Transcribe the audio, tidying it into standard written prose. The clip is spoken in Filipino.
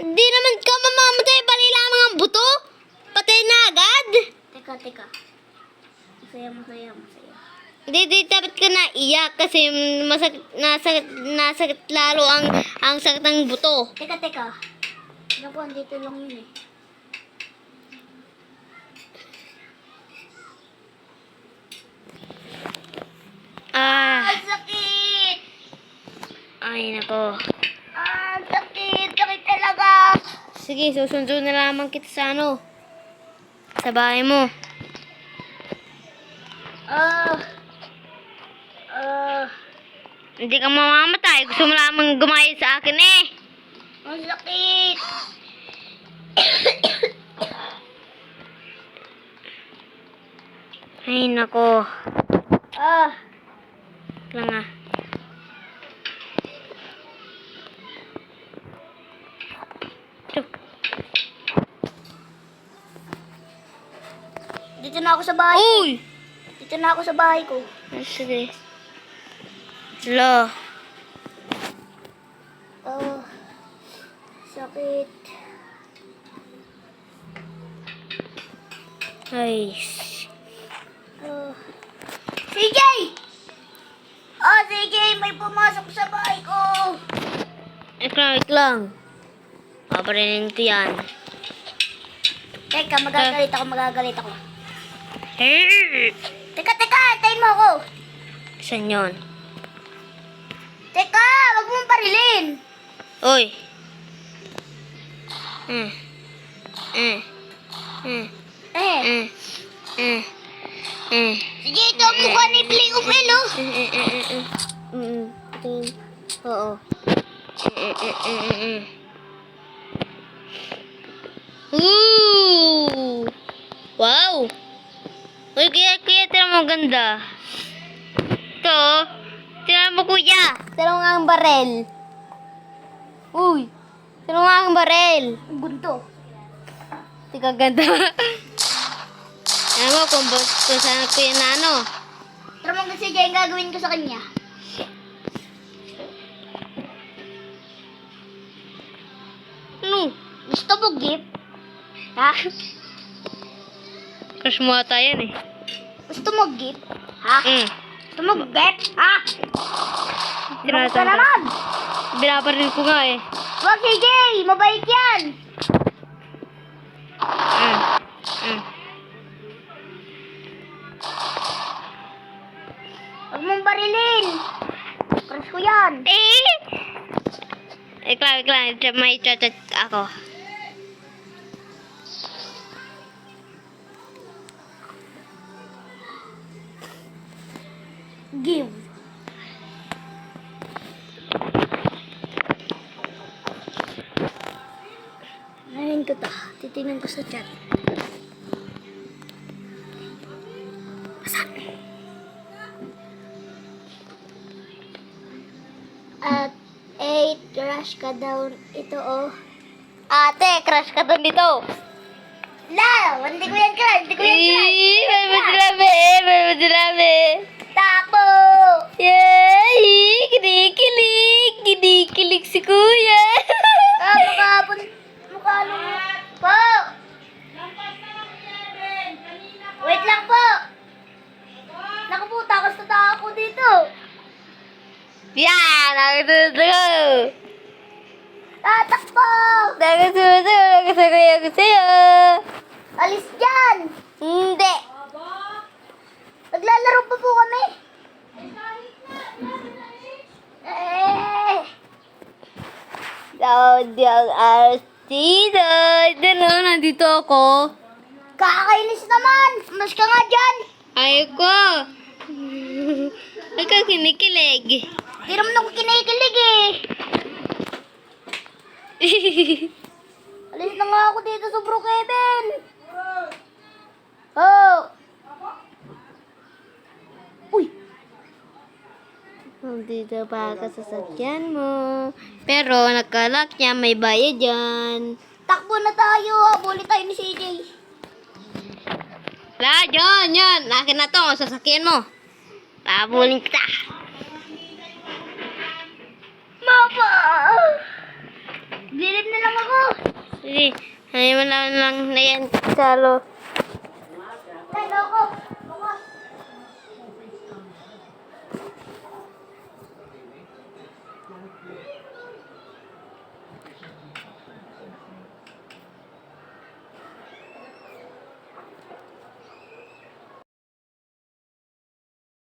Di naman ka mamamatay, bali lamang ang buto. Patay na agad. Teka. Masaya. Di dapat ka na iyak kasi nasakit lalo ang sakit ng buto. Teka. Naku, andito lang yun eh. Ang sakit! Ay nako. Ang sakit! Sakit talaga! Sige, susundo na lamang kita sa sa bahay mo. Hindi ka mamamatay. Gusto mo lamang gumaya sa akin eh. Ang sakit! Ay nako. Lang ah. Ito. Dito na ako sa bahay. Uy! Dito na ako sa bahay ko. Ay, sige. Lo. Sakit. Ay. CJ! CJ, may pumasok sa bahay ko. Wait lang. Paparinin ko yan. Teka, magagalit ako. Hey! Teka, tayin mo ako. Saan yun? Teka, wag mong parilin. Uy! Sige, ito ang mukha ni Play of Elo. Oo. Ooh! Wow! Uy, kaya tira mo ganda. Ito, tira mo kuya. Tira mo nga ang barel. Uy! Tira mo nga ang barel. Ang gunto. Tika ganda. Alam mo kung saan ko yan na Tara mo kasi CJ, ang gagawin ko sa kanya. Ano? Gusto mo gift? Ha? Crush mo ata yan eh. Gusto mo gift? Ha? Gusto mo gift? Ha? Ano ka naman? Binaparil ko nga eh. Wag CJ, mabait yan. Huwag mong barilin. Crush ko yan. Iklang. May chat ako. Give. Ngayon ko to. Titingnan ko sa chat. At 8, crush ka daw. Ito oh. Ate, crush ka doon dito. La! Hindi ko yan crush. May madalabi. Tapo! Yay! Kinikilig si kuya. Mukha lang. Po! Wait lang po! Naku po, takas na ako dito. Yan! Nakasusunod. Tatakbo! Nakasusunod ko sa'yo. Alis dyan! Hindi. Naglalaro pa po kami. Saudi ang artista. Nandito ako. Kakainis naman! Mas ka nga dyan! Ayaw ko. Ay ka kinikilig. Di naman ako kinikilig eh. Alis na nga ako dito sa Bro Kevin. Oh! Uy! Nandito pa ka sa sasakyan mo. Pero nakalak niya, may bayad yan. Takbo na tayo. Habulin tayo ni CJ. La, yan. Akin na to, sasakyan mo. Pabulin kita. Mama! Dilip na lang ako. Sige. Ayaw mo lang na yan, Salo. Talo ko.